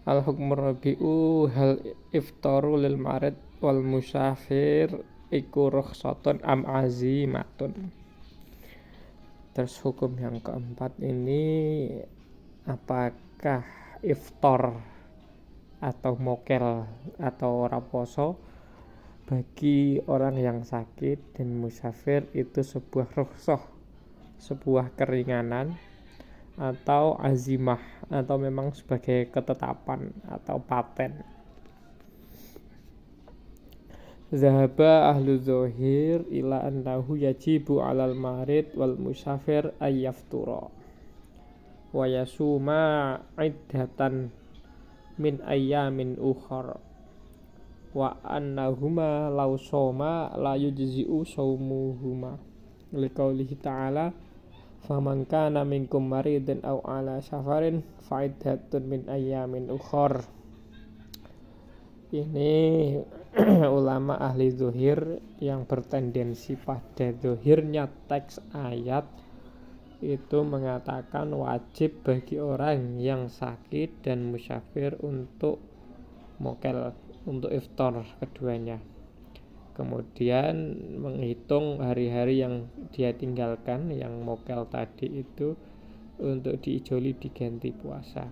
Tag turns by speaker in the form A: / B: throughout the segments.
A: Al hukmur rabi'u hal iftaru lil marid wal musafir iku rukhsatun am azimatun. Terus hukum yang keempat ini, apakah iftar atau mokel atau raposo bagi orang yang sakit dan musafir itu sebuah rukhsah, sebuah keringanan, atau azimah, atau memang sebagai ketetapan atau paten. Zahaba ahlu zohir ila annahu yajibu alal marid wal musafir ayyaftura wa yasuma iddatan min ayyamin ukhar wa annahuma law soma la yujzi'u saumuhuma liqaulihi ta'ala faman kana minkum maridun aw ala safarin fa'iddatun min ayyamin ukhar. Ini ulama ahli zuhir yang bertendensi pada zuhirnya teks ayat itu mengatakan wajib bagi orang yang sakit dan musafir untuk mokel, untuk iftar keduanya. Kemudian menghitung hari-hari yang dia tinggalkan, yang mokel tadi itu untuk diijoli diganti puasa.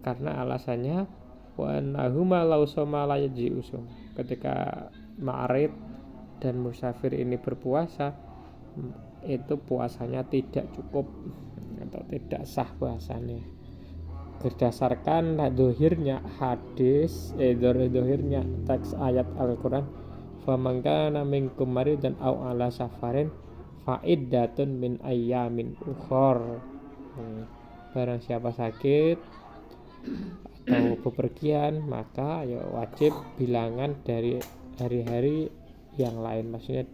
A: Karena alasannya wa annahuma law soma la yaji'usum. Ketika ma'rid dan musafir ini berpuasa, itu puasanya tidak cukup atau tidak sah puasanya. Berdasarkan dohirnya hadis, dohirnya teks ayat Al-Quran, faman kana minkum maridan aw ala safarin fa'iddatun min ayyamin ukhar. Barang siapa sakit atau bepergian, maka ya wajib bilangan dari hari-hari yang lain. Maksudnya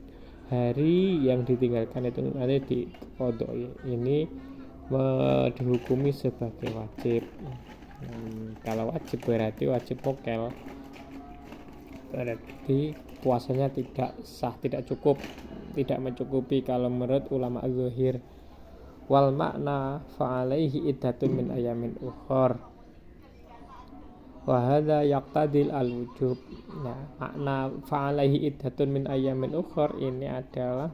A: hari yang ditinggalkan itu nanti dikodok. Ini dihukumi sebagai wajib. Kalau wajib berarti wajib mokel, berarti puasanya tidak sah, tidak cukup, tidak mencukupi kalau menurut ulama zuhir. Wal makna fa'alaihi iddatun min ayamin ukhar wa hadza yaqtadil al-wujub. Nah, makna fa'alaihi iddatun min ayamin ukhar ini adalah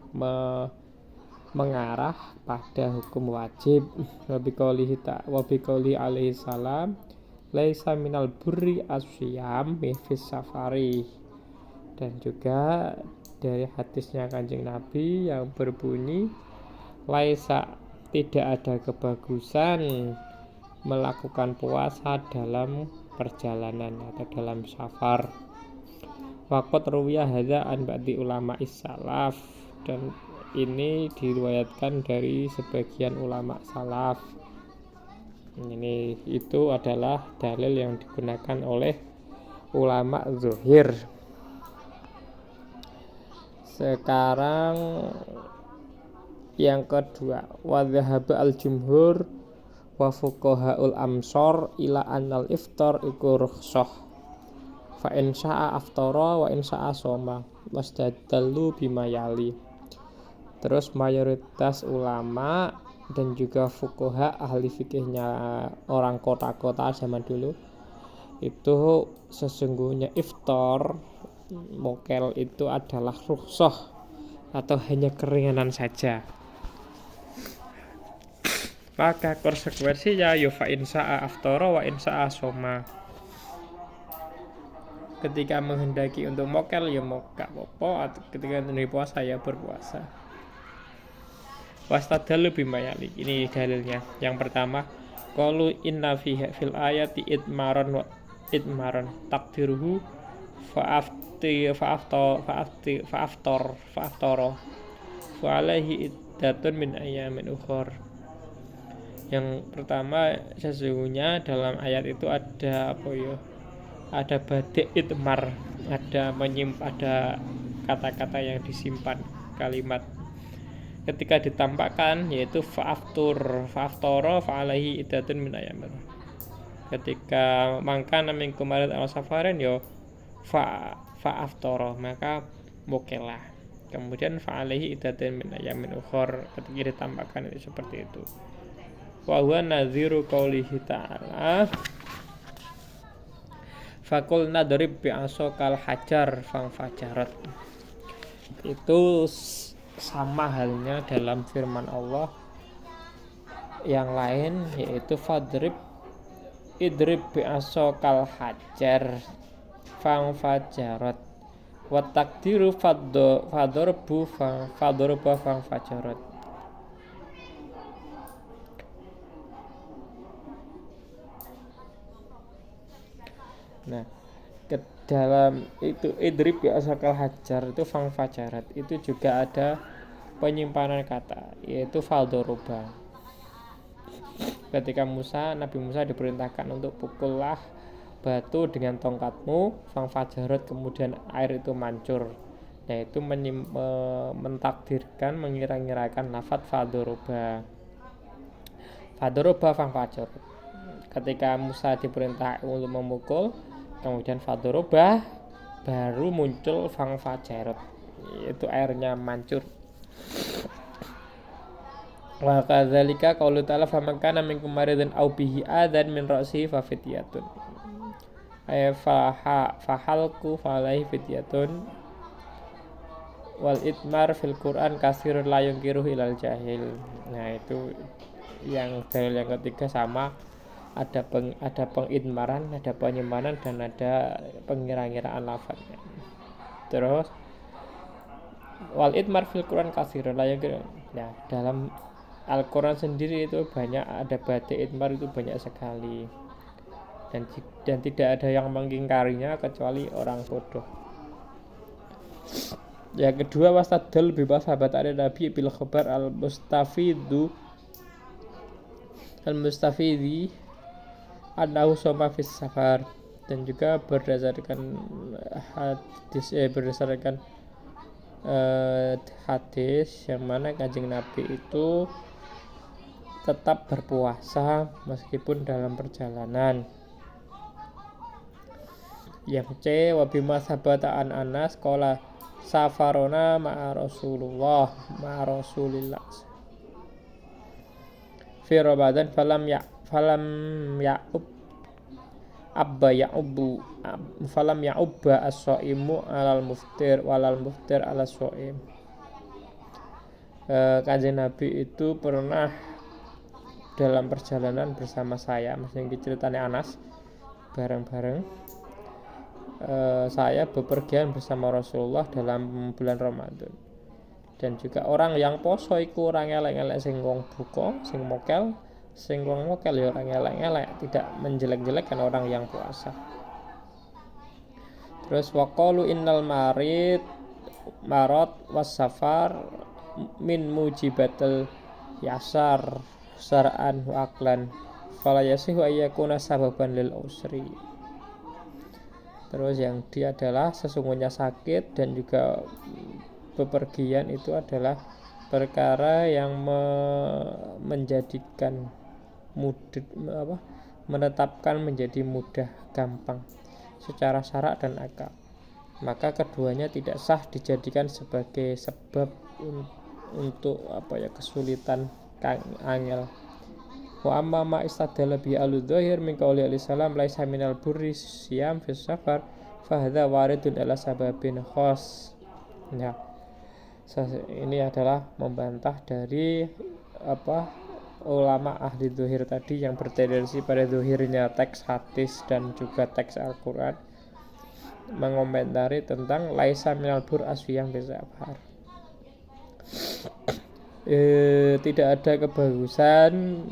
A: mengarah pada hukum wajib. Wa biqaulihi alaihi salam laisa minal burri asyam fis safari. Dan juga dari hadisnya Kanjeng Nabi yang berbunyi laisa, tidak ada kebagusan melakukan puasa dalam perjalanan atau dalam safar. Waqat ruwiya hadza an ba'di ulama is-salaf, dan ini diriwayatkan dari sebagian ulama salaf. Ini itu adalah dalil yang digunakan oleh ulama zuhir. Sekarang yang kedua, wa dhahaba al-jumhur wa fuqahaul amsor ila annal iftar iku rukhsah fa in syaa aftara wa in syaa shoma wastadallu bima yali. Terus mayoritas ulama dan juga fuqaha ahli fikihnya orang kota-kota zaman dulu itu sesungguhnya iftar mokel itu adalah rukhsah atau hanya keringanan saja. Maka konsekuensinya ya fa in syaa aftara wa in syaa shoma. Ketika menghendaki untuk mokel ya mokel apa, atau ketika hendak puasa ya berpuasa. Wastadallu bimayali. Ini dalilnya. Yang pertama, qalu inna fiha fil ayati idmaran wa idmaran taqdiruhu fa'aftara fa alaihi iddatun min ayyamin ukhar. Yang pertama, sesungguhnya dalam ayat itu ada apa ya? Ada badai itmar, ada kata-kata yang disimpan, kalimat. Ketika ditampakkan yaitu fa'aftara fa'alaihi iddatun min ayyamin. Ketika mangkana minkum marid aw safarin ya fa'aftara, maka mokelah. Kemudian fa'alaihi iddatun min ayyamin ukhar, ketika ditampakkan itu seperti itu. Wa huwa nadhiru qaulihi ta'ala Fakul nadrib bi'asokal hajar fangfajarat. Itu sama halnya dalam firman Allah yang lain, yaitu idrib bi'asokal hajar fangfajarat. Wa takdiru fadorba fangfajarat. Nah, ke dalam itu idrib ya asakal hajar itu fangfajarat itu juga ada penyimpanan kata, yaitu fadoroba. Ketika Nabi Musa diperintahkan untuk pukullah batu dengan tongkatmu, fangfajarat, kemudian air itu mancur. Nah, itu mentakdirkan, mengira-ngirakan lafaz fadoroba fangfajarat. Ketika Musa diperintah untuk memukul, kemudian fadoroba, baru muncul fangfajarat, yaitu airnya mancur. Wa kadzalika qaulu ta'ala faman kana minkum maridan aw bihi adan min ra'sihi fa fidyatun ay fahalku falaihi fidyatun wal itmar fil Qur'an kasirun la yunkiruhu ilal jahil. Nah, itu yang dalil yang ketiga sama, ada pengidmaran, ada penyimpanan, dan ada pengira-ngiraan lafaznya. Terus wal itmar fil Qur'an kasirun la yunkiruhu. Nah, dalam Al-Quran sendiri itu banyak, ada batik itmar itu banyak sekali, dan tidak ada yang mengingkarinya kecuali orang bodoh. Yang kedua, wastadal bebas sahabat ada Nabi bil khabar al-mustafidi annahu soma fis safar, dan juga berdasarkan hadis yang mana Kanjeng Nabi itu tetap berpuasa meskipun dalam perjalanan. Yang C, wa bima sabata an Anas qala safarona ma'a Rasulillah fi Ramadan falam ya'ubba as-shaimu alal muftir walal muftir ala shaim. Kanjeng Nabi itu pernah dalam perjalanan bersama saya, maksudnya ceritanya Anas, bareng-bareng saya bepergian bersama Rasulullah dalam bulan Ramadan. Dan juga orang yang poso iku orang elek-elek sing wong buka, sing mokel ya orang elek-elek, tidak menjelek-jelekkan orang yang puasa. Terus waqalu innal marad was safar min mujibatil yasar syar'an wa aqlan fala yasihu ayyakuna sababan lil usri. Terus yang dia adalah sesungguhnya sakit dan juga bepergian itu adalah perkara yang menjadikan menetapkan menjadi mudah, gampang secara syarak dan akal. Maka keduanya tidak sah dijadikan sebagai sebab untuk kesulitan kang angel. Wa amma ma istadalla bi al-dhahir min qauli al-salam laisa minal burri siyam fi safar fa hadza waridun ala sababin khas. Ya, ini adalah membantah dari ulama ahli dzahir tadi yang bertendensi pada dzahirnya teks hadis dan juga teks Al-Qur'an, mengomentari tentang laisa minal bur asyam fi safar. Tidak ada kebagusan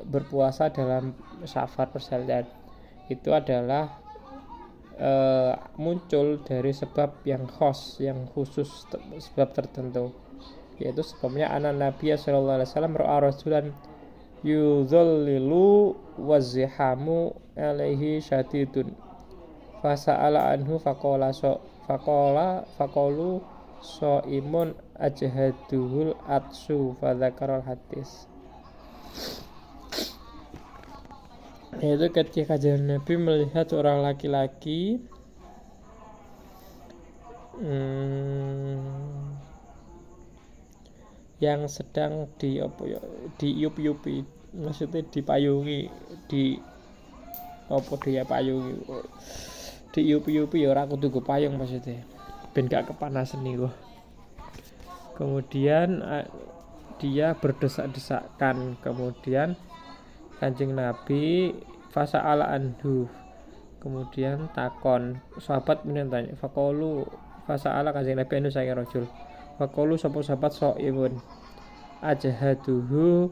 A: berpuasa dalam safar perjalanan. Itu adalah muncul dari sebab yang khas, yang khusus, sebab tertentu, yaitu sebabnya anak Nabi sallallahu alaihi wasallam ra'a rasulan yudhallilu wazihamu alaihi syadidun fasa'ala anhu faqalu shaimun ajhaduhul atsu fadzakaral hadis. Yaitu ketika Nabi melihat seorang laki-laki yang sedang diiup-iupi, maksudnya dipayungi, diiup-iupi ya ora kudu go payung maksudnya. Ben gak kepanasan niku. Kemudian dia berdesak-desakan. Kemudian Kanjeng Nabi fasa'ala anhu. Kemudian takon, sahabat menen tanya, faqalu fasa'ala Kanjeng Nabi anu saking rajul. Faqalu sapa sahabat saibun. Ajahaduhu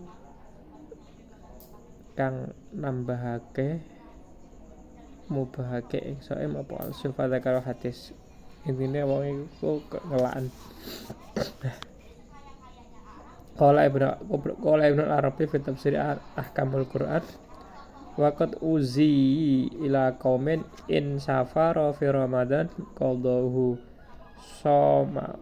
A: kang nambahake mubahake ing saim apa sifat karo hadis. Intine wong iku ngelaan. Qala Ibnu Arabi fi tafsir ahkamul Quran waqad uzi ila qaumin in safara fi Ramadan qadahu somahu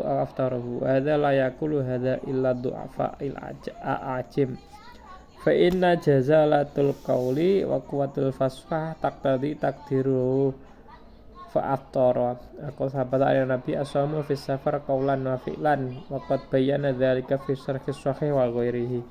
A: aw aftarahu hadza la yaqulu hadza illa du'afa il ajim fa inna jazalatul qawli wa quwwatul fasfah taqtadi takdiru fa aftara. Aku sahabat ayat Nabi asamu fi safar qaulan wa fi'lan wa qad bayyana dzalika fi syarhi sahih wa ghairihi.